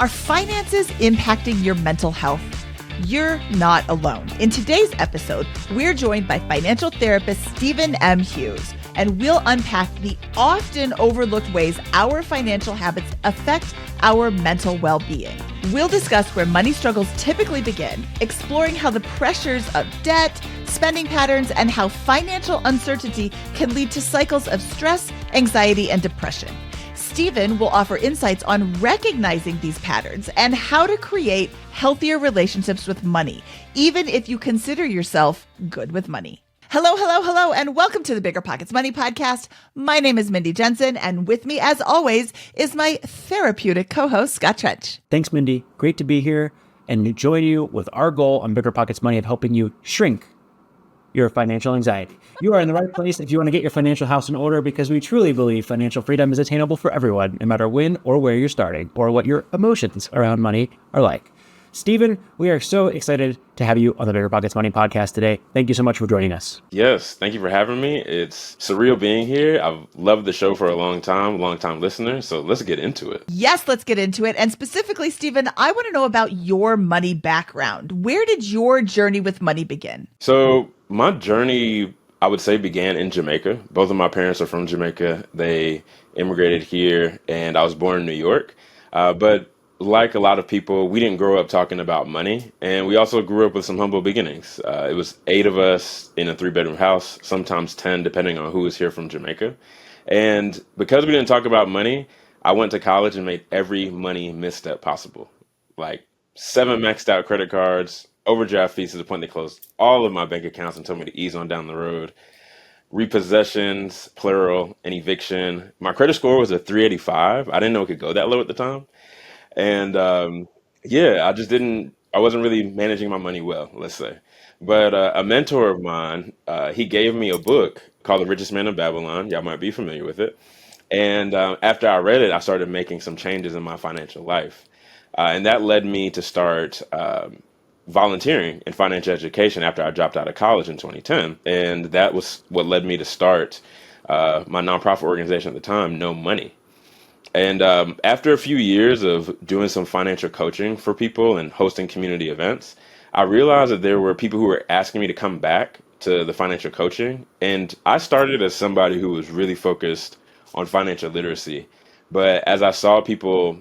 Are finances impacting your mental health? You're not alone. In today's episode, we're joined by financial therapist Stephen M. Hughes, and we'll unpack the often overlooked ways our financial habits affect our mental well-being. We'll discuss where money struggles typically begin, exploring how the pressures of debt, spending patterns, and how financial uncertainty can lead to cycles of stress, anxiety, and depression. Stephen will offer insights on recognizing these patterns and how to create healthier relationships with money, even if you consider yourself good with money. Hello, and welcome to the BiggerPockets Money Podcast. My name is Mindy Jensen, and with me, as always, is my therapeutic co-host, Scott Trench. Thanks, Mindy. Great to be here and join you with our goal on BiggerPockets Money of helping you shrink your financial anxiety. You are in the right place if you want to get your financial house in order, because we truly believe financial freedom is attainable for everyone, no matter when or where you're starting or what your emotions around money are like. Stephen, we are so excited to have you on the BiggerPockets Money Podcast today. Thank you so much for joining us. Yes, thank you for having me. It's surreal being here. I've loved the show for a long time listener. So let's get into it. Yes, let's get into it. And specifically, Stephen, I want to know about your money background. Where did your journey with money begin? So my journey, I would say, began in Jamaica. Both of my parents are from Jamaica. They immigrated here, and I was born in New York. But like a lot of people, we didn't grow up talking about money, and we also grew up with some humble beginnings. It was 8 of us in a 3-bedroom house, sometimes 10, depending on who was here from Jamaica. And because we didn't talk about money, I went to college and made every money misstep possible. Like 7 maxed out credit cards, overdraft fees to the point they closed all of my bank accounts and told me to ease on down the road. Repossessions, plural, and eviction. My credit score was a 385. I didn't know it could go that low at the time. And I wasn't really managing my money well, let's say. But a mentor of mine, he gave me a book called The Richest Man in Babylon. Y'all might be familiar with it. And after I read it, I started making some changes in my financial life. And that led me to start volunteering in financial education after I dropped out of college in 2010. And that was what led me to start my nonprofit organization at the time, No Money. And after a few years of doing some financial coaching for people and hosting community events, I realized that there were people who were asking me to come back to the financial coaching. And I started as somebody who was really focused on financial literacy. But as I saw people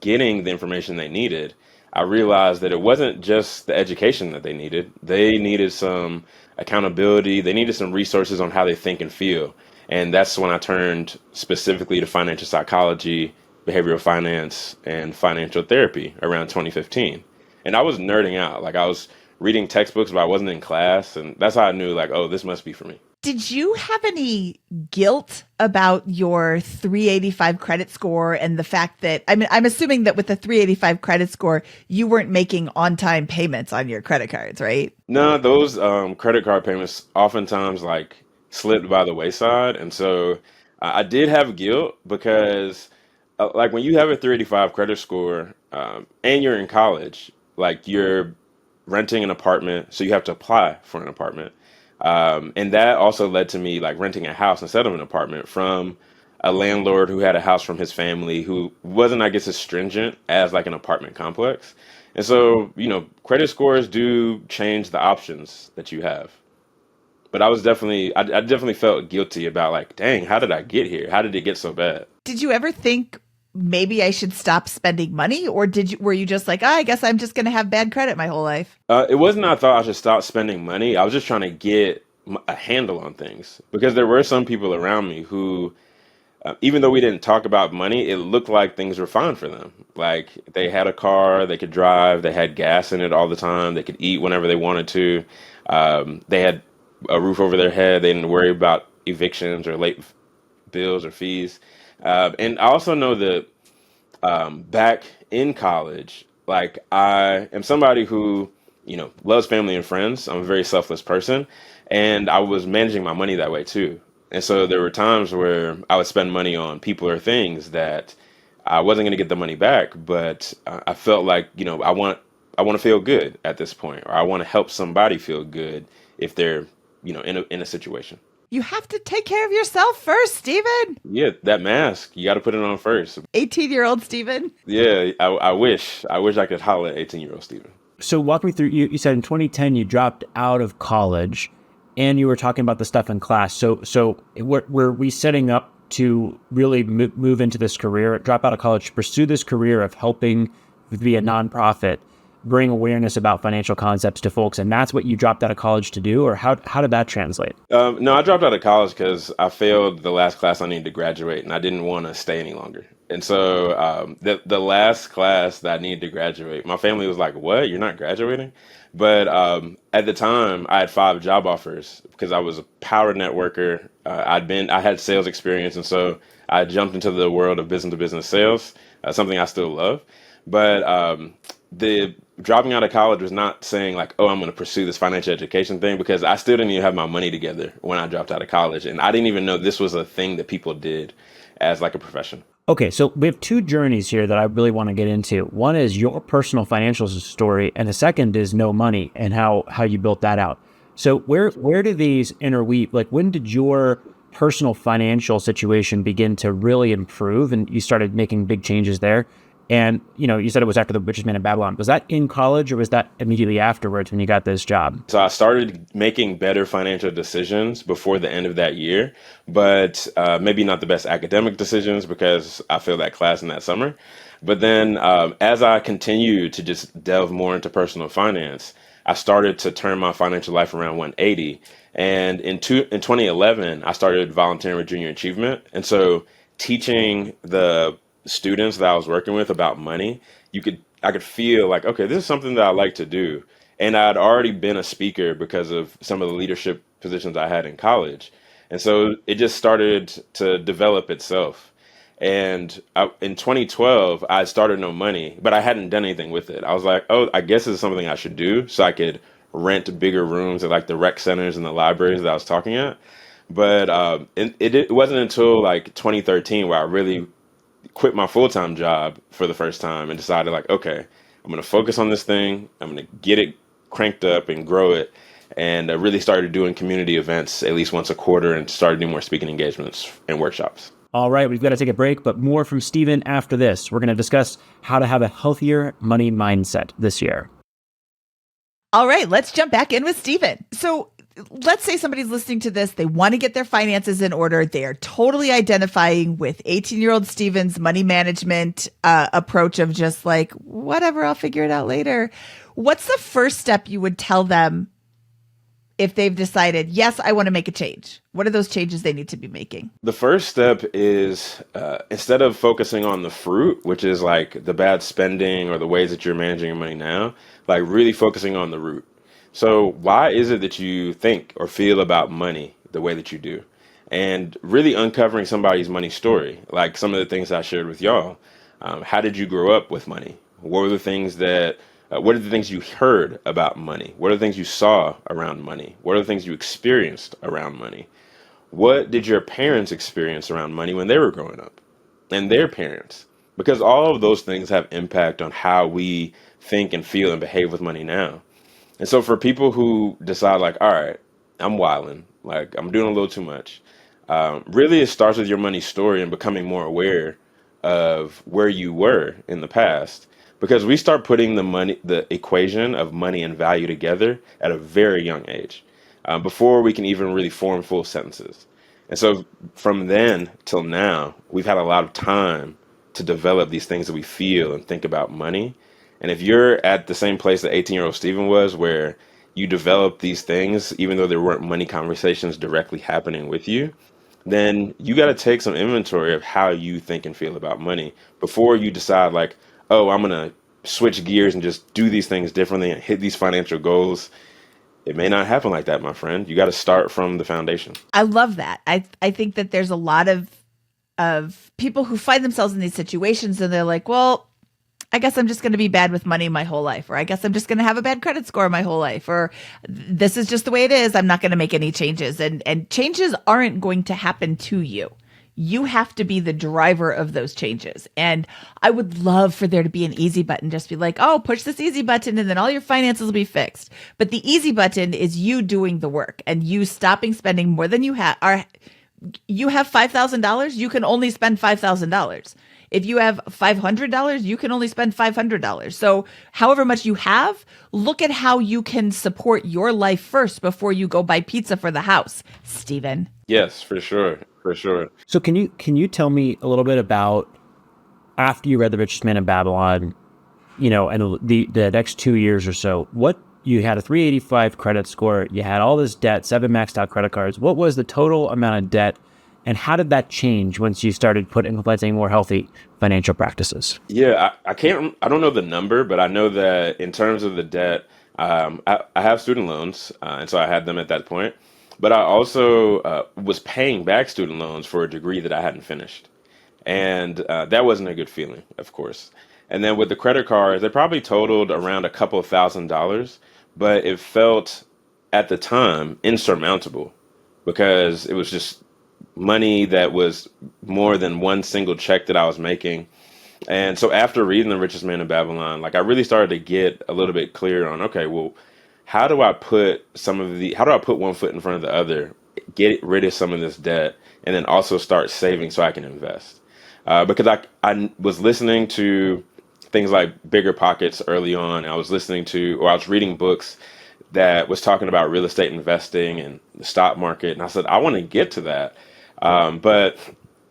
getting the information they needed, I realized that it wasn't just the education that they needed. They needed some accountability. They needed some resources on how they think and feel. And that's when I turned specifically to financial psychology, behavioral finance, and financial therapy around 2015. And I was nerding out. Like, I was reading textbooks, but I wasn't in class. And that's how I knew, like, oh, this must be for me. Did you have any guilt about your 385 credit score and the fact that, I'm assuming that with the 385 credit score, you weren't making on-time payments on your credit cards, right? No, those credit card payments oftentimes, like, slipped by the wayside. And so I did have guilt because like when you have a 385 credit score and you're in college, like you're renting an apartment, so you have to apply for an apartment. And that also led to me like renting a house instead of an apartment from a landlord who had a house from his family who wasn't, I guess, as stringent as like an apartment complex. And so, credit scores do change the options that you have. But I definitely felt guilty about like, dang, how did I get here? How did it get so bad? Did you ever think maybe I should stop spending money? Or were you just like, I guess I'm just going to have bad credit my whole life? It wasn't I thought I should stop spending money. I was just trying to get a handle on things because there were some people around me who, even though we didn't talk about money, it looked like things were fine for them. Like they had a car, they could drive, they had gas in it all the time, they could eat whenever they wanted to. They had a roof over their head. They didn't worry about evictions or late bills or fees. And I also know that back in college, like I am somebody who, loves family and friends. I'm a very selfless person. And I was managing my money that way too. And so there were times where I would spend money on people or things that I wasn't going to get the money back, but I felt like, I want to feel good at this point, or I want to help somebody feel good if they're in a situation. You have to take care of yourself first, Stephen. Yeah, that mask, you got to put it on first. 18-year-old Stephen. Yeah, I wish I could holler at 18-year-old Stephen. So walk me through, you said in 2010 you dropped out of college and you were talking about the stuff in class. So were we setting up to really move into this career, drop out of college, pursue this career of helping via nonprofit, bring awareness about financial concepts to folks, and that's what you dropped out of college to do? Or how did that translate? No, I dropped out of college because I failed the last class I needed to graduate, and I didn't want to stay any longer. And so the last class that I needed to graduate, my family was like, "What? You're not graduating?" But at the time, I had 5 job offers because I was a power networker. I had sales experience, and so I jumped into the world of business to business sales, something I still love. But the dropping out of college was not saying like, oh, I'm going to pursue this financial education thing, because I still didn't even have my money together when I dropped out of college. And I didn't even know this was a thing that people did as like a profession. Okay, so we have 2 journeys here that I really want to get into. One is your personal financial story, and the second is no money and how you built that out. So where do these interweave? Like, when did your personal financial situation begin to really improve and you started making big changes there? And, you said it was after the Richest Man in Babylon. Was that in college or was that immediately afterwards when you got this job? So I started making better financial decisions before the end of that year, but maybe not the best academic decisions because I failed that class in that summer. But then as I continued to just delve more into personal finance, I started to turn my financial life around 180. And in 2011, I started volunteering with Junior Achievement. And so teaching the students that I was working with about money, I could feel like, okay, this is something that I like to do. And I'd already been a speaker because of some of the leadership positions I had in college. And so it just started to develop itself. And in 2012, I started no money, but I hadn't done anything with it. I was like, oh, I guess this is something I should do so I could rent bigger rooms at like the rec centers and the libraries that I was talking at. But it wasn't until like 2013 where I really quit my full-time job for the first time and decided like, okay, I'm going to focus on this thing. I'm going to get it cranked up and grow it. And I really started doing community events at least once a quarter and started doing more speaking engagements and workshops. All right, we've got to take a break, but more from Stephen after this. We're going to discuss how to have a healthier money mindset this year. All right, let's jump back in with Stephen. So let's say somebody's listening to this. They want to get their finances in order. They are totally identifying with 18-year-old Stephen's money management approach of just like, whatever, I'll figure it out later. What's the first step you would tell them if they've decided, yes, I want to make a change? What are those changes they need to be making? The first step is instead of focusing on the fruit, which is like the bad spending or the ways that you're managing your money now, like really focusing on the root. So why is it that you think or feel about money the way that you do? And really uncovering somebody's money story, like some of the things I shared with y'all. How did you grow up with money? What are the things you heard about money? What are the things you saw around money? What are the things you experienced around money? What did your parents experience around money when they were growing up? And their parents? Because all of those things have impact on how we think and feel and behave with money now. And so for people who decide like, all right, I'm wilding, like I'm doing a little too much, really it starts with your money story and becoming more aware of where you were in the past. Because we start putting the equation of money and value together at a very young age, before we can even really form full sentences. And so from then till now, we've had a lot of time to develop these things that we feel and think about money. And if you're at the same place that 18-year-old Stephen was, where you develop these things, even though there weren't money conversations directly happening with you, then you got to take some inventory of how you think and feel about money before you decide like, oh, I'm going to switch gears and just do these things differently and hit these financial goals. It may not happen like that, my friend. You got to start from the foundation. I love that. I think that there's a lot of people who find themselves in these situations and they're like, well, I guess I'm just going to be bad with money my whole life, or I guess I'm just going to have a bad credit score my whole life, or this is just the way it is. I'm not going to make any changes. And changes aren't going to happen to you. You have to be the driver of those changes. And I would love for there to be an easy button, just be like, oh, push this easy button and then all your finances will be fixed. But the easy button is you doing the work and you stopping spending more than you have. You have $5,000, you can only spend $5,000. If you have $500, you can only spend $500. So however much you have, look at how you can support your life first before you go buy pizza for the house, Stephen. Yes, for sure. For sure. So can you tell me a little bit about after you read The Richest Man in Babylon, and the next 2 years or so, what you had a 385 credit score, you had all this debt, 7 maxed out credit cards. What was the total amount of debt, and how did that change once you started implementing more healthy financial practices? Yeah, I don't know the number, but I know that in terms of the debt, I have student loans, and so I had them at that point. But I also was paying back student loans for a degree that I hadn't finished. And that wasn't a good feeling, of course. And then with the credit cards, they probably totaled around a couple of $1,000s, but it felt at the time insurmountable because it was just money that was more than one single check that I was making. And so after reading The Richest Man in Babylon, like I really started to get a little bit clear on, okay, well, how do I put one foot in front of the other, get rid of some of this debt, and then also start saving so I can invest? Because I was listening to things like BiggerPockets early on. I was reading books that was talking about real estate investing and the stock market. And I said, I want to get to that. But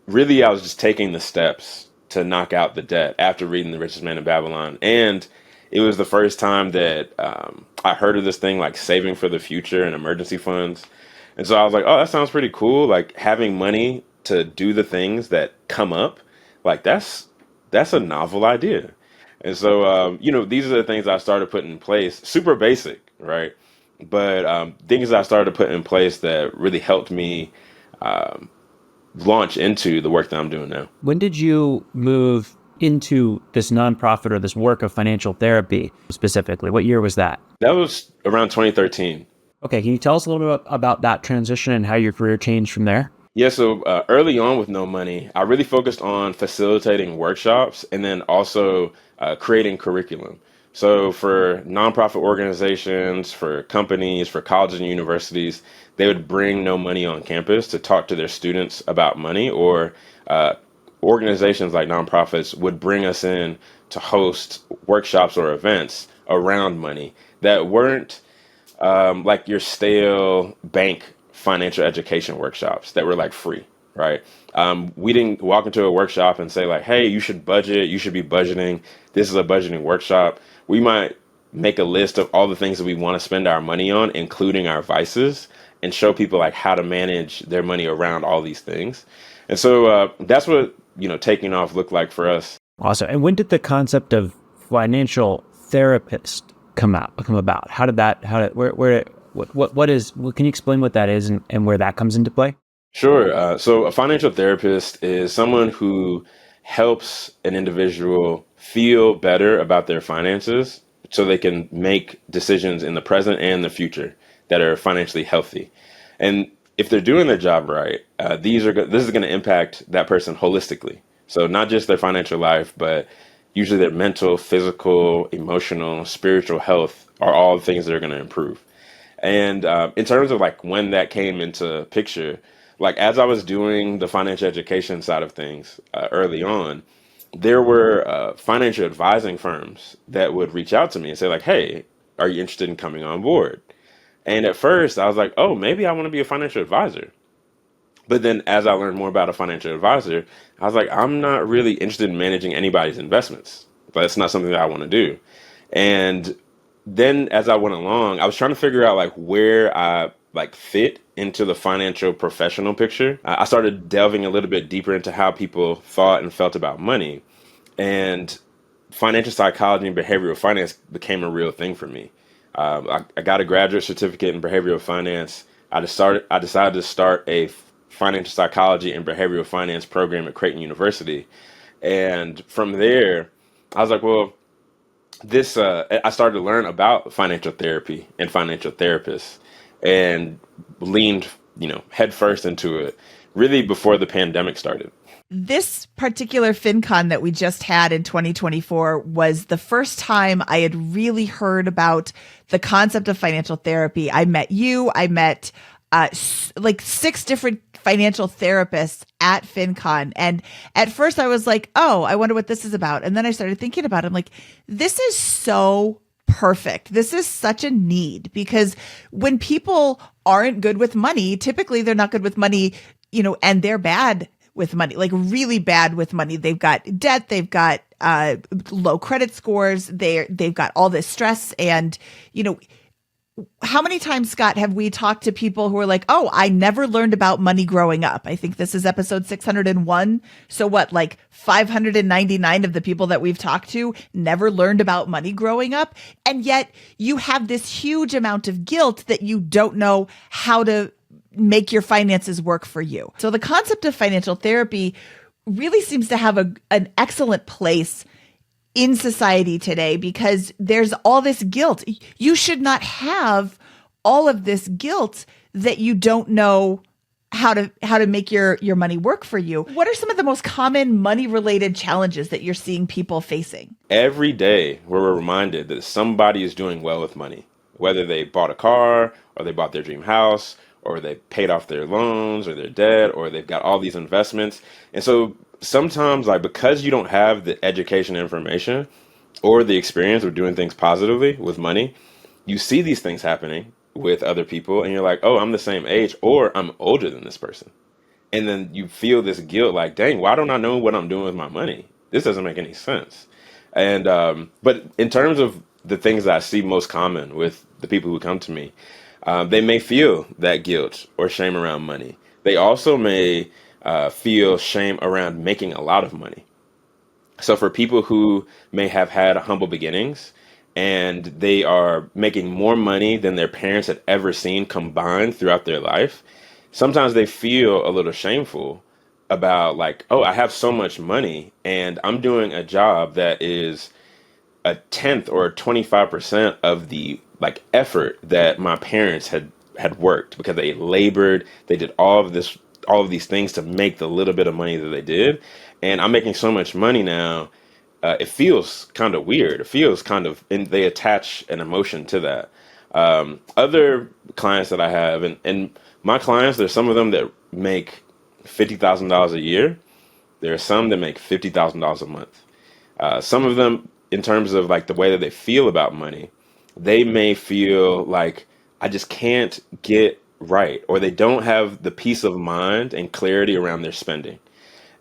really, I was just taking the steps to knock out the debt after reading The Richest Man in Babylon. And it was the first time that I heard of this thing like saving for the future and emergency funds. And so I was like, oh, that sounds pretty cool. Like having money to do the things that come up, like that's a novel idea. And so, these are the things I started putting in place, super basic, right? But things I started to put in place that really helped me launch into the work that I'm doing now. When did you move into this nonprofit or this work of financial therapy specifically? What year was that? That was around 2013. Okay, can you tell us a little bit about that transition and how your career changed from there? Yeah, so early on with no money, I really focused on facilitating workshops and then also creating curriculum. So for nonprofit organizations, for companies, for colleges and universities, they would bring no money on campus to talk to their students about money, or organizations like nonprofits would bring us in to host workshops or events around money that weren't like your stale bank financial education workshops that were like free, right? We didn't walk into a workshop and say like, hey, you should budget, you should be budgeting. This is a budgeting workshop. We might make a list of all the things that we want to spend our money on, including our vices, and show people like how to manage their money around all these things. And so that's what, taking off looked like for us. Awesome. And when did the concept of financial therapist come about? Can you explain what that is and where that comes into play? Sure. So a financial therapist is someone who helps an individual feel better about their finances so they can make decisions in the present and the future that are financially healthy. And if they're doing their job right, this is going to impact that person holistically. So not just their financial life, but usually their mental, physical, emotional, spiritual health are all things that are going to improve. And in terms of like when that came into picture, like as I was doing the financial education side of things early on, there were financial advising firms that would reach out to me and say like, hey, are you interested in coming on board? And at first I was like, oh, maybe I want to be a financial advisor. But then as I learned more about a financial advisor, I was like, I'm not really interested in managing anybody's investments. That's not something that I want to do. And then as I went along, I was trying to figure out like where I like fit into the financial professional picture. I started delving a little bit deeper into how people thought and felt about money. And financial psychology and behavioral finance became a real thing for me. I got a graduate certificate in behavioral finance. I decided to start a financial psychology and behavioral finance program at Creighton University. And from there, I was like, well, I started to learn about financial therapy and financial therapists and leaned, head first into it. really before the pandemic started. This particular FinCon that we just had in 2024 was the first time I had really heard about the concept of financial therapy. I met you. I met like 6 different financial therapists at FinCon. And at first I was like, oh, I wonder what this is about. And then I started thinking about it. I'm like, this is so perfect. This is such a need, because when people aren't good with money, typically they're not good with money, and they're bad with money, like really bad with money. They've got debt, they've got low credit scores, they've got all this stress. And, how many times, Scott, have we talked to people who are like, oh, I never learned about money growing up? I think this is episode 601. So what, like 599 of the people that we've talked to never learned about money growing up. And yet you have this huge amount of guilt that you don't know how to make your finances work for you. So the concept of financial therapy really seems to have an excellent place in society today, because there's all this guilt. You should not have all of this guilt that you don't know how to make your money work for you. What are some of the most common money related challenges that you're seeing people facing? Every day we're reminded that somebody is doing well with money, whether they bought a car or they bought their dream house or they paid off their loans or their debt or they've got all these investments. And so sometimes, like, because you don't have the education information or the experience of doing things positively with money, you see these things happening with other people and you're like, oh, I'm the same age or I'm older than this person. And then you feel this guilt, like, dang, why don't I know what I'm doing with my money? This doesn't make any sense. And but in terms of the things that I see most common with the people who come to me, they may feel that guilt or shame around money. They also may feel shame around making a lot of money. So for people who may have had humble beginnings and they are making more money than their parents had ever seen combined throughout their life, sometimes they feel a little shameful about, like, oh, I have so much money and I'm doing a job that is a tenth or 25% of the effort that my parents had worked, because they labored, they did all of these things to make the little bit of money that they did. And I'm making so much money now. It feels kind of weird. It feels kind of, and they attach an emotion to that. Other clients that I have, and my clients, there's some of them that make $50,000 a year. There are some that make $50,000 a month. Some of them, in terms of like the way that they feel about money, they may feel like, I just can't get right, or they don't have the peace of mind and clarity around their spending.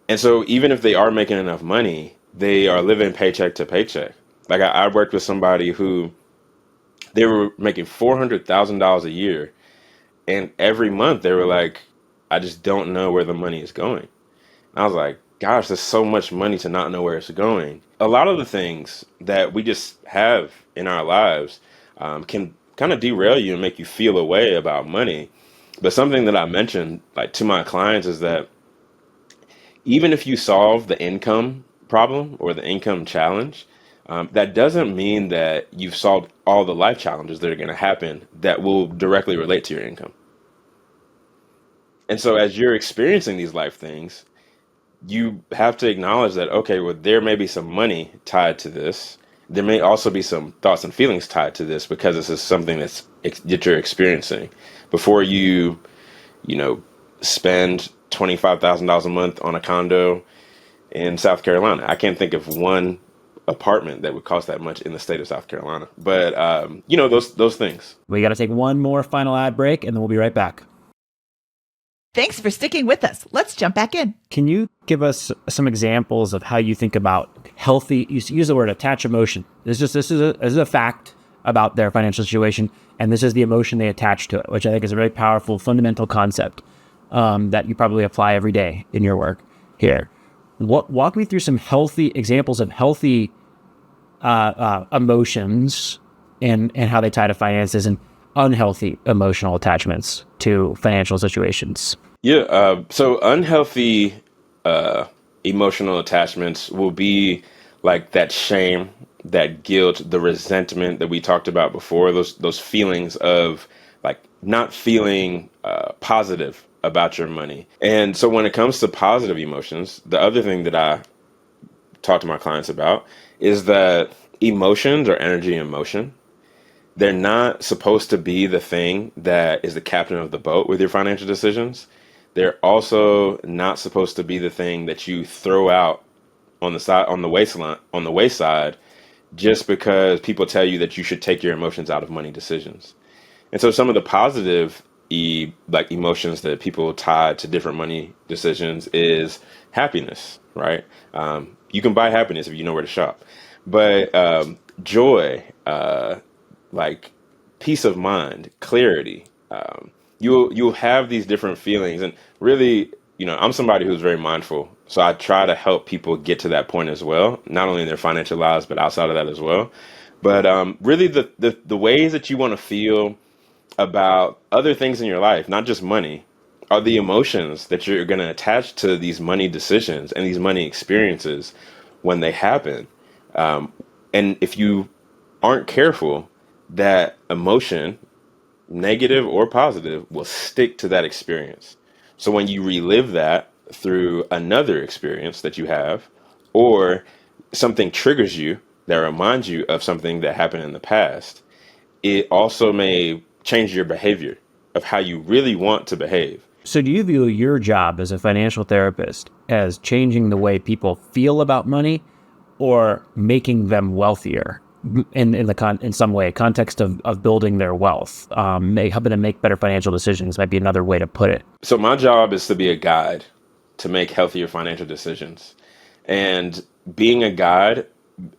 And so even if they are making enough money, they are living paycheck to paycheck. Like I worked with somebody who, they were making $400,000 a year, and every month they were like, I just don't know where the money is going. And I was like, gosh, there's so much money to not know where it's going. A lot of the things that we just have in our lives can kind of derail you and make you feel a way about money. But something that I mentioned, like, to my clients is that even if you solve the income problem or the income challenge, that doesn't mean that you've solved all the life challenges that are going to happen that will directly relate to your income. And so as you're experiencing these life things, you have to acknowledge that, okay, well, there may be some money tied to this. There may also be some thoughts and feelings tied to this, because this is something that you're experiencing. Before you spend $25,000 a month on a condo in South Carolina. I can't think of one apartment that would cost that much in the state of South Carolina. But, those things. We got to take one more final ad break, and then we'll be right back. Thanks for sticking with us. Let's jump back in. Can you give us some examples of how you think about healthy, you use the word attach emotion. This is a fact about their financial situation, and this is the emotion they attach to it, which I think is a very powerful, fundamental concept that you probably apply every day in your work here. Walk me through some healthy examples of healthy emotions and how they tie to finances, and unhealthy emotional attachments to financial situations. Yeah. So unhealthy emotional attachments will be like that shame, that guilt, the resentment that we talked about before, those feelings of like not feeling positive about your money. And so when it comes to positive emotions, the other thing that I talk to my clients about is that emotions or energy in motion, they're not supposed to be the thing that is the captain of the boat with your financial decisions. They're also not supposed to be the thing that you throw out on the side, on the wayside, just because people tell you that you should take your emotions out of money decisions. And so some of the positive emotions that people tie to different money decisions is happiness, right? You can buy happiness if you know where to shop, but joy, like peace of mind, clarity. You'll have these different feelings, and really, I'm somebody who's very mindful, so I try to help people get to that point as well, not only in their financial lives but outside of that as well. But really, the ways that you want to feel about other things in your life, not just money, are the emotions that you're going to attach to these money decisions and these money experiences when they happen. And if you aren't careful, that emotion, negative or positive, will stick to that experience. So when you relive that through another experience that you have, or something triggers you that reminds you of something that happened in the past, it also may change your behavior of how you really want to behave. So do you view your job as a financial therapist as changing the way people feel about money or making them wealthier in some way, context of building their wealth, helping them make better financial decisions might be another way to put it. So my job is to be a guide to make healthier financial decisions. And being a guide,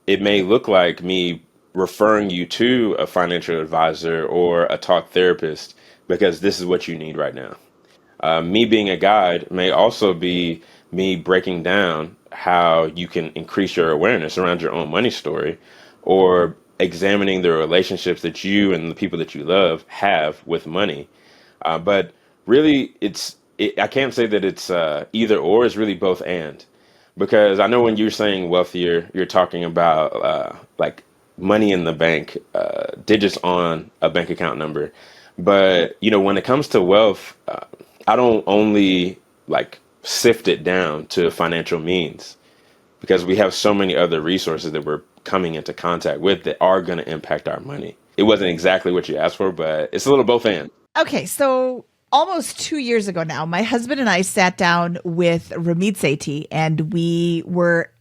it may look like me referring you to a financial advisor or a talk therapist because this is what you need right now. Me being a guide may also be me breaking down how you can increase your awareness around your own money story, or examining the relationships that you and the people that you love have with money. But really, I can't say that it's either or. It's really both and. Because I know when you're saying wealthier, you're talking about like money in the bank, digits on a bank account number. But, when it comes to wealth, I don't only like sift it down to financial means, because we have so many other resources that we're coming into contact with that are going to impact our money. It wasn't exactly what you asked for, but it's a little both and. Okay, so almost 2 years ago now, my husband and I sat down with Ramit Sethi, and we were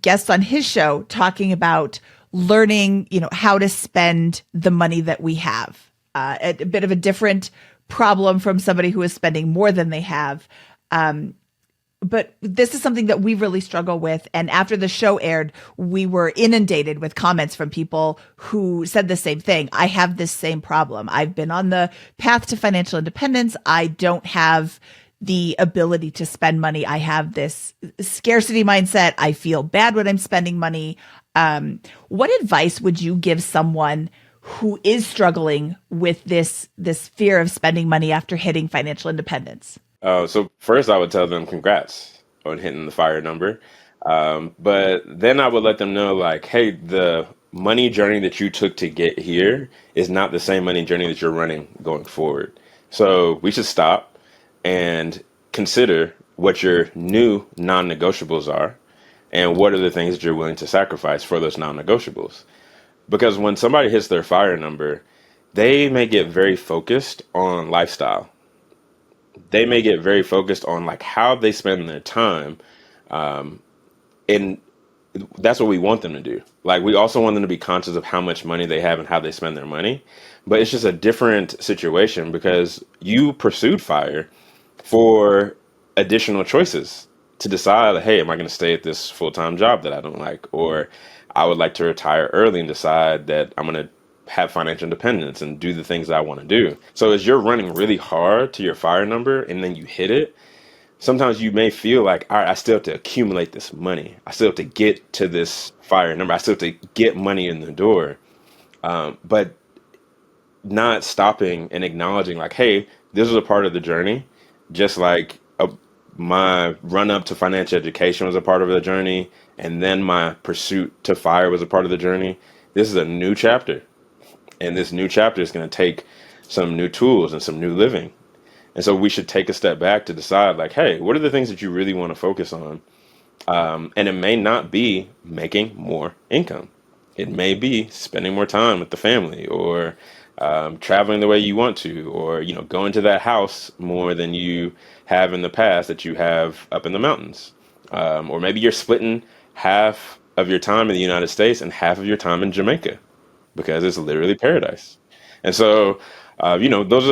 guests on his show talking about learning, how to spend the money that we have. A bit of a different problem from somebody who is spending more than they have. But this is something that we really struggle with. And after the show aired, we were inundated with comments from people who said the same thing. I have this same problem. I've been on the path to financial independence. I don't have the ability to spend money. I have this scarcity mindset. I feel bad when I'm spending money. What advice would you give someone who is struggling with this fear of spending money after hitting financial independence? So first I would tell them congrats on hitting the fire number. But then I would let them know, like, hey, the money journey that you took to get here is not the same money journey that you're running going forward. So we should stop and consider what your new non-negotiables are and what are the things that you're willing to sacrifice for those non-negotiables. Because when somebody hits their fire number, they may get very focused on lifestyle. They may get very focused on like how they spend their time. And that's what we want them to do. Like, we also want them to be conscious of how much money they have and how they spend their money. But it's just a different situation because you pursued fire for additional choices to decide, hey, am I going to stay at this full-time job that I don't like? Or I would like to retire early and decide that I'm going to have financial independence and do the things that I want to do. So as you're running really hard to your fire number and then you hit it, sometimes you may feel like, all right, I still have to accumulate this money. I still have to get to this fire number. I still have to get money in the door. But not stopping and acknowledging like, hey, this was a part of the journey. Just like my run up to financial education was a part of the journey. And then my pursuit to fire was a part of the journey. This is a new chapter. And this new chapter is going to take some new tools and some new living. And so we should take a step back to decide like, hey, what are the things that you really want to focus on? And it may not be making more income. It may be spending more time with the family, or traveling the way you want to, or going to that house more than you have in the past that you have up in the mountains. Or maybe you're splitting half of your time in the United States and half of your time in Jamaica because it's literally paradise. And so, those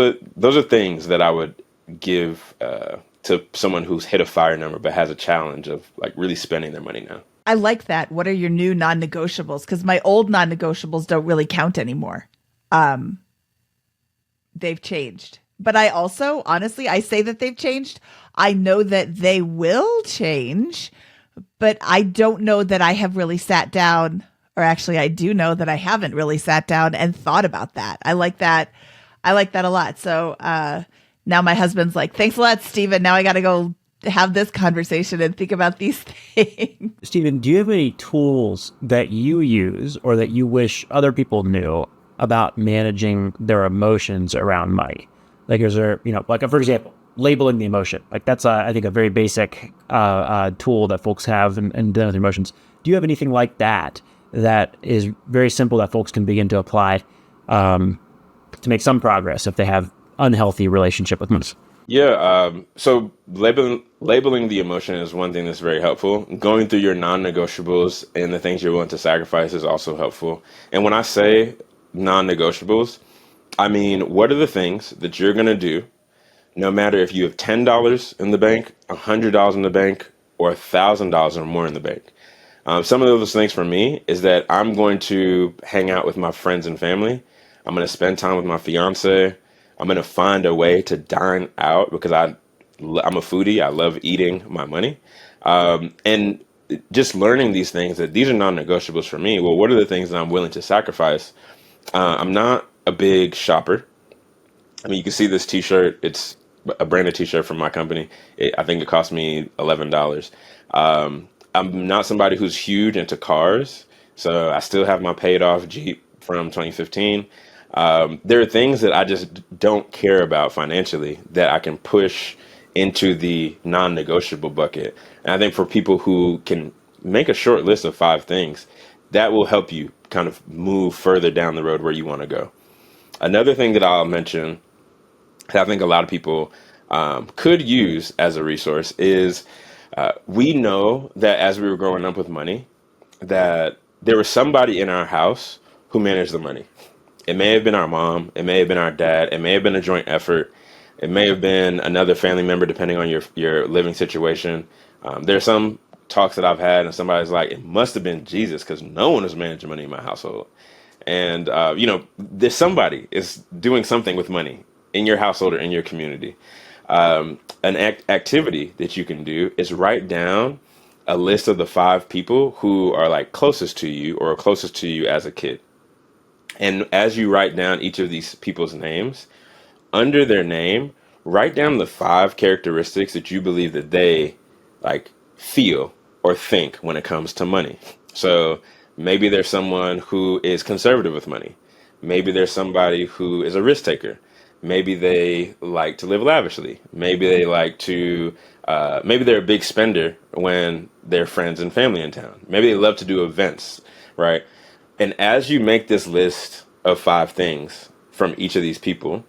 are things that I would give to someone who's hit a fire number but has a challenge of like really spending their money now. I like that. What are your new non-negotiables? Because my old non-negotiables don't really count anymore. They've changed. But I also, honestly, I say that they've changed. I know that they will change, but I don't know that I have really sat down, or actually I do know that I haven't really sat down and thought about that. I like that. I like that a lot. So now my husband's like, thanks a lot, Steven. Now I got to go have this conversation and think about these things. Steven, do you have any tools that you use or that you wish other people knew about managing their emotions around money? Like, is there, like, for example, labeling the emotion. Like, that's, I think, a very basic tool that folks have in dealing with emotions. Do you have anything like that that is very simple that folks can begin to apply to make some progress if they have unhealthy relationship with money? Yeah. So labeling the emotion is one thing that's very helpful. Going through your non-negotiables and the things you're willing to sacrifice is also helpful. And when I say non-negotiables, I mean, what are the things that you're going to do, no matter if you have $10 in the bank, $100 in the bank, or $1,000 or more in the bank? Some of those things for me is that I'm going to hang out with my friends and family. I'm going to spend time with my fiance. I'm going to find a way to dine out because I'm a foodie. I love eating my money. And just learning these things, that these are non-negotiables for me. Well, what are the things that I'm willing to sacrifice? I'm not a big shopper. I mean, you can see this t-shirt. It's a branded t-shirt from my company. I think it cost me $11. I'm not somebody who's huge into cars. So I still have my paid off Jeep from 2015. There are things that I just don't care about financially that I can push into the non-negotiable bucket. And I think for people who can make a short list of 5 things, that will help you kind of move further down the road where you want to go. Another thing that I'll mention that I think a lot of people could use as a resource is we know that as we were growing up with money, that there was somebody in our house who managed the money. It may have been our mom. It may have been our dad. It may have been a joint effort. It may have been another family member, depending on your living situation. There's some talks that I've had, and somebody's like, it must have been Jesus because no one was managing money in my household. And, there's somebody is doing something with money in your household or in your community. An activity that you can do is write down a list of the 5 people who are like closest to you or closest to you as a kid. And as you write down each of these people's names, under their name, write down the 5 characteristics that you believe that they like feel or think when it comes to money. So maybe there's someone who is conservative with money. Maybe there's somebody who is a risk taker. Maybe they like to live lavishly. Maybe they like to, maybe they're a big spender when they're friends and family in town. Maybe they love to do events, right? And as you make this list of 5 things from each of these people,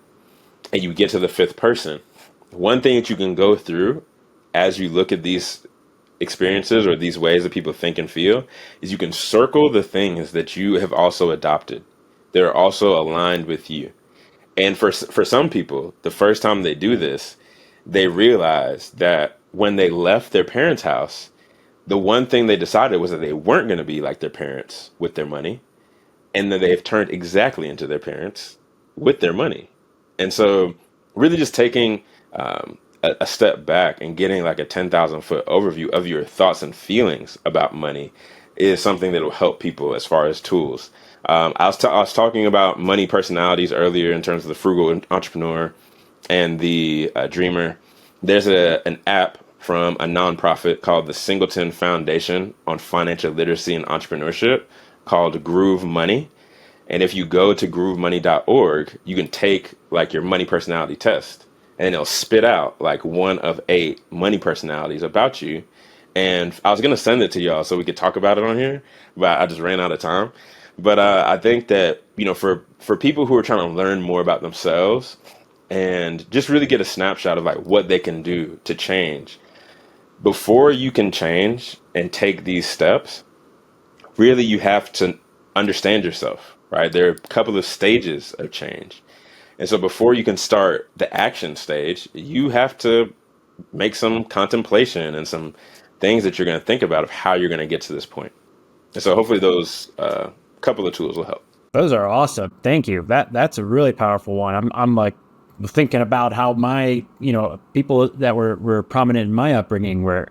and you get to the 5th person, one thing that you can go through as you look at these experiences or these ways that people think and feel is you can circle the things that you have also adopted. They're also aligned with you. And for some people, the first time they do this, they realize that when they left their parents' house, the one thing they decided was that they weren't going to be like their parents with their money, and that they've turned exactly into their parents with their money. And so really just taking a step back and getting like a 10,000-foot overview of your thoughts and feelings about money is something that will help people as far as tools. I was talking about money personalities earlier in terms of the frugal entrepreneur and the dreamer. There's an app from a nonprofit called the Singleton Foundation on Financial Literacy and Entrepreneurship called Groove Money. And if you go to groovemoney.org, you can take like your money personality test. and it'll spit out like one of 8 money personalities about you. And I was gonna send it to y'all so we could talk about it on here, but I just ran out of time. But I think that, for people who are trying to learn more about themselves and just really get a snapshot of like what they can do to change, before you can change and take these steps, really you have to understand yourself, right? There are a couple of stages of change. And so before you can start the action stage, you have to make some contemplation and some things that you're going to think about of how you're going to get to this point. And so hopefully those couple of tools will help. Those are awesome. Thank you. That's a really powerful one. I'm like thinking about how my, people that were prominent in my upbringing were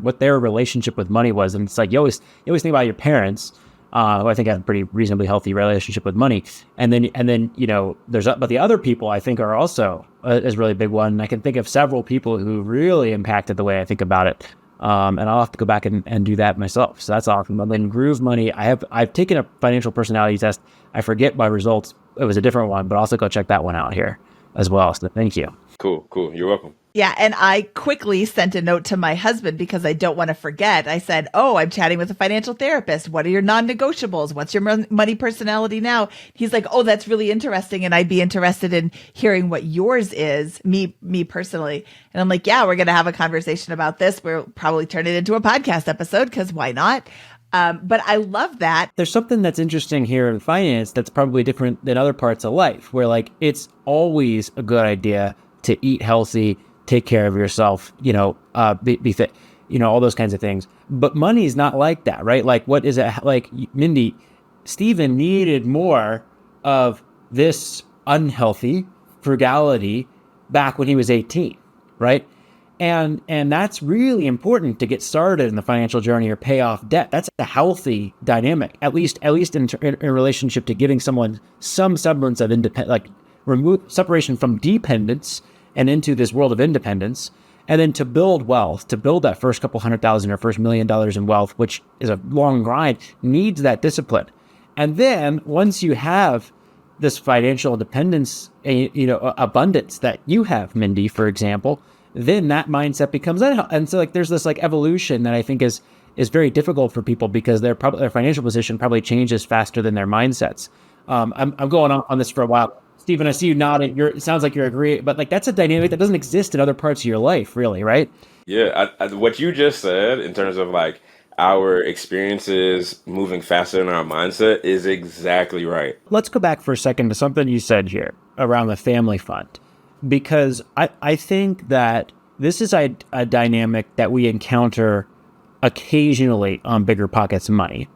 what their relationship with money was. And it's like, you always think about your parents, who I think had a pretty reasonably healthy relationship with money. And then, but the other people I think are also is a really big one. And I can think of several people who really impacted the way I think about it. And I'll have to go back and do that myself. So that's awesome. And then Groove Money, I've taken a financial personality test. I forget my results. It was a different one, but also go check that one out here as well. So thank you. Cool. You're welcome. Yeah. And I quickly sent a note to my husband because I don't want to forget. I said, I'm chatting with a financial therapist. What are your non-negotiables? What's your money personality now? He's like, that's really interesting. And I'd be interested in hearing what yours is, me personally. And I'm like, yeah, we're going to have a conversation about this. We'll probably turn it into a podcast episode because why not? But I love that. There's something that's interesting here in finance that's probably different than other parts of life, where like it's always a good idea to eat healthy, take care of yourself, be fit, all those kinds of things. But money is not like that, right? Like, what is it? Like, Mindy, Stephen needed more of this unhealthy frugality back when he was 18, right? And that's really important to get started in the financial journey or pay off debt. That's a healthy dynamic, at least in relationship to giving someone some semblance of independence, like remove separation from dependence and into this world of independence, and then to build wealth, to build that first couple $100,000 or first $1 million in wealth, which is a long grind, needs that discipline. And then once you have this financial independence, abundance that you have, Mindy, for example, then that mindset becomes unhealthy. And so like there's this like evolution that I think is very difficult for people because their financial position probably changes faster than their mindsets. I'm going on this for a while. Stephen, I see you nodding. It sounds like you're agreeing, but like that's a dynamic that doesn't exist in other parts of your life, really, right? Yeah, what you just said in terms of like our experiences moving faster than our mindset is exactly right. Let's go back for a second to something you said here around the family fund, because I think that this is a dynamic that we encounter occasionally on BiggerPockets Money.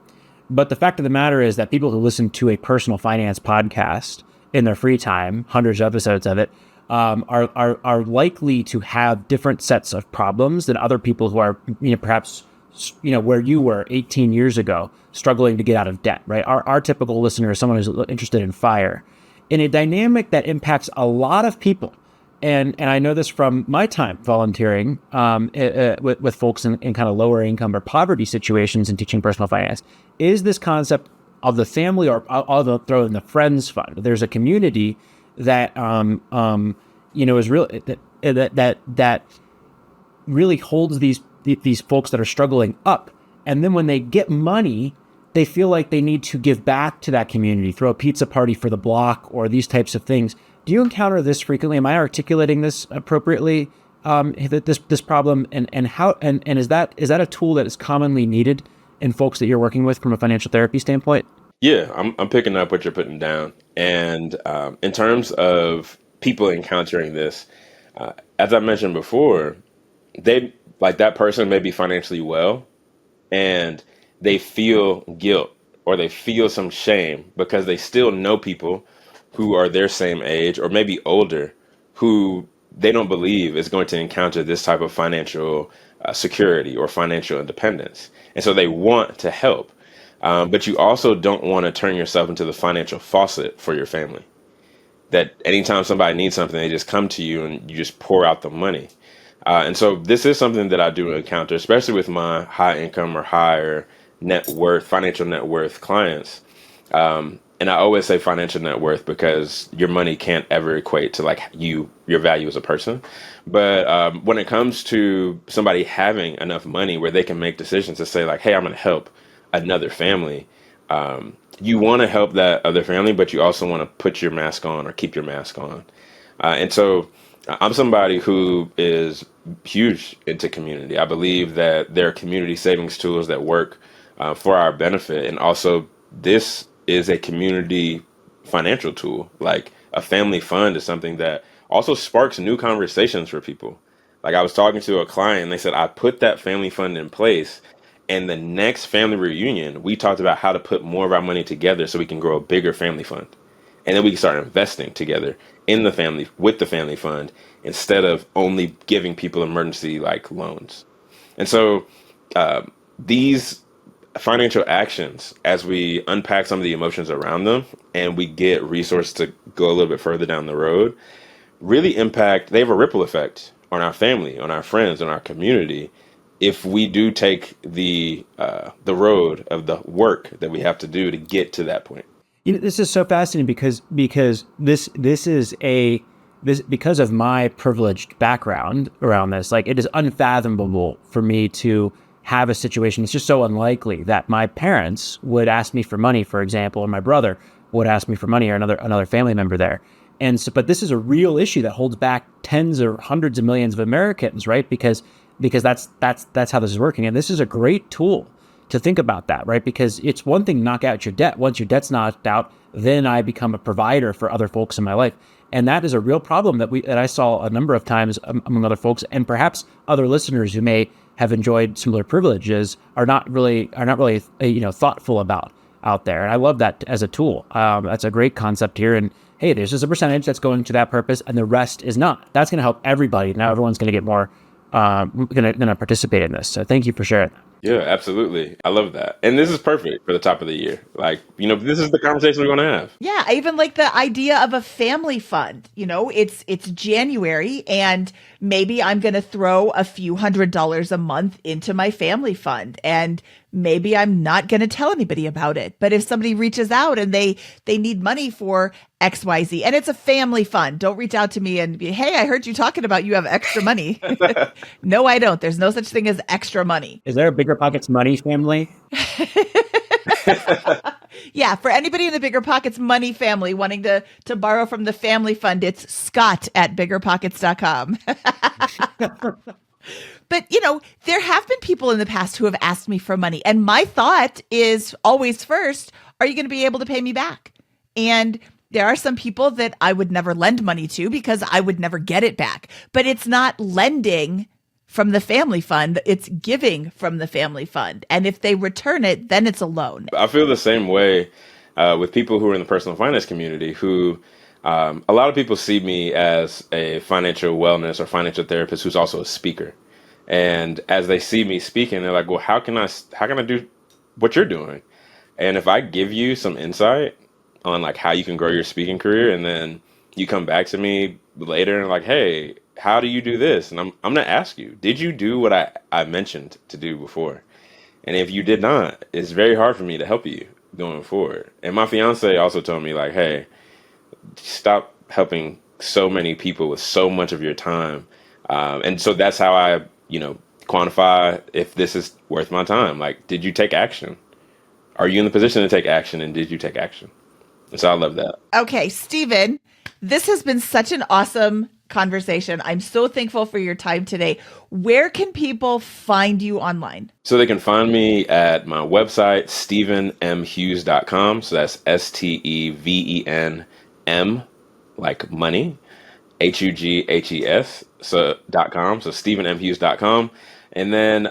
But the fact of the matter is that people who listen to a personal finance podcast in their free time, hundreds of episodes of it, are likely to have different sets of problems than other people who are, perhaps, where you were 18 years ago, struggling to get out of debt, right? Our typical listener is someone who's interested in FIRE, in a dynamic that impacts a lot of people. And I know this from my time volunteering with folks in kind of lower income or poverty situations and teaching personal finance, is this concept of the family, or I'll throw in the friends fund. There's a community that is real that really holds these folks that are struggling up, and then when they get money, they feel like they need to give back to that community, throw a pizza party for the block, or these types of things. Do you encounter this frequently? Am I articulating this appropriately? This problem, and how and is that a tool that is commonly needed in folks that you're working with from a financial therapy standpoint? Yeah, I'm picking up what you're putting down. And in terms of people encountering this, as I mentioned before, that person may be financially well, and they feel guilt or they feel some shame because they still know people who are their same age or maybe older who they don't believe is going to encounter this type of financial security or financial independence. And so they want to help. But you also don't want to turn yourself into the financial faucet for your family. That anytime somebody needs something, they just come to you and you just pour out the money. And so this is something that I do encounter, especially with my high income or higher financial net worth clients. And I always say financial net worth because your money can't ever equate to like your value as a person. But when it comes to somebody having enough money where they can make decisions to say like, hey, I'm going to help another family. You want to help that other family, but you also want to put your mask on or keep your mask on. And so I'm somebody who is huge into community. I believe that there are community savings tools that work for our benefit. And also, this is a community financial tool. Like a family fund is something that also sparks new conversations for people. Like I was talking to a client and they said, I put that family fund in place. And the next family reunion, we talked about how to put more of our money together so we can grow a bigger family fund. And then we can start investing together in the family with the family fund instead of only giving people emergency like loans. And so these financial actions, as we unpack some of the emotions around them and we get resources to go a little bit further down the road, really impact, they have a ripple effect on our family, on our friends, on our community. If we do take the road of the work that we have to do to get to that point. This is so fascinating because because of my privileged background around this, like it is unfathomable for me to have a situation. It's just so unlikely that my parents would ask me for money, for example, or my brother would ask me for money, or another family member there. And so, but this is a real issue that holds back tens or hundreds of millions of Americans, right? Because that's how this is working. And this is a great tool to think about that, right? Because it's one thing to knock out your debt. Once your debt's knocked out, then I become a provider for other folks in my life. And that is a real problem that I saw a number of times among other folks, and perhaps other listeners who may have enjoyed similar privileges are not really thoughtful about out there. And I love that as a tool. That's a great concept here. And hey, there's just a percentage that's going to that purpose, and the rest is not. That's going to help everybody. Now everyone's going to get more, going to participate in this. So thank you for sharing that. Yeah, absolutely. I love that. And this is perfect for the top of the year. Like, this is the conversation we're going to have. Yeah, I even like the idea of a family fund. It's January and maybe I'm going to throw a few $100s a month into my family fund, and maybe I'm not going to tell anybody about it. But if somebody reaches out and they need money for XYZ, and it's a family fund, don't reach out to me and be, hey, I heard you talking about you have extra money. No, I don't. There's no such thing as extra money. Is there a BiggerPockets money family? Yeah, for anybody in the BiggerPockets money family wanting to borrow from the family fund, it's Scott at BiggerPockets.com. But, there have been people in the past who have asked me for money. And my thought is always first, are you going to be able to pay me back? And there are some people that I would never lend money to because I would never get it back. But it's not lending from the family fund, it's giving from the family fund. And if they return it, then it's a loan. I feel the same way with people who are in the personal finance community who a lot of people see me as a financial wellness or financial therapist who's also a speaker. And as they see me speaking, they're like, well, how can I do what you're doing? And if I give you some insight on like how you can grow your speaking career, and then you come back to me later and like, hey, how do you do this? And I'm going to ask you, did you do what I mentioned to do before? And if you did not, it's very hard for me to help you going forward. And my fiance also told me like, hey, stop helping so many people with so much of your time. And so that's how I, quantify if this is worth my time. Like, did you take action? Are you in the position to take action? And did you take action? And so I love that. Okay, Stephen, this has been such an awesome conversation. I'm so thankful for your time today. Where can people find you online? So they can find me at my website, StephenMHughes.com. So that's STEVENM, like money, HUGHES, .com. So StephenMHughes.com. And then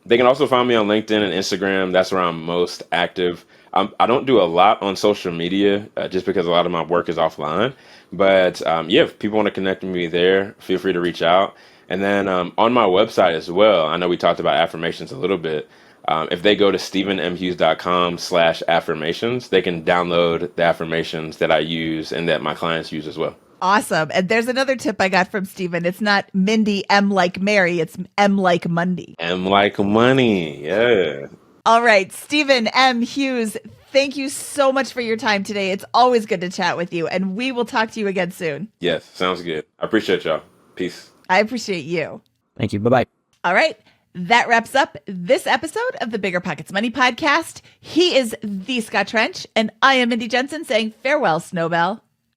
they can also find me on LinkedIn and Instagram. That's where I'm most active. I don't do a lot on social media just because a lot of my work is offline. But if people want to connect with me there, feel free to reach out. And then on my website as well, I know we talked about affirmations a little bit. If they go to StephenMHughes.com/affirmations, they can download the affirmations that I use and that my clients use as well. Awesome. And there's another tip I got from Stephen. It's not Mindy M like Mary. It's M like Monday. M like money. Yeah. All right. Stephen M. Hughes, thank you so much for your time today. It's always good to chat with you, and we will talk to you again soon. Yes, sounds good. I appreciate y'all. Peace. I appreciate you. Thank you. Bye-bye. All right. That wraps up this episode of the Bigger Pockets Money Podcast. He is the Scott Trench, and I am Mindy Jensen saying farewell, Snowbell.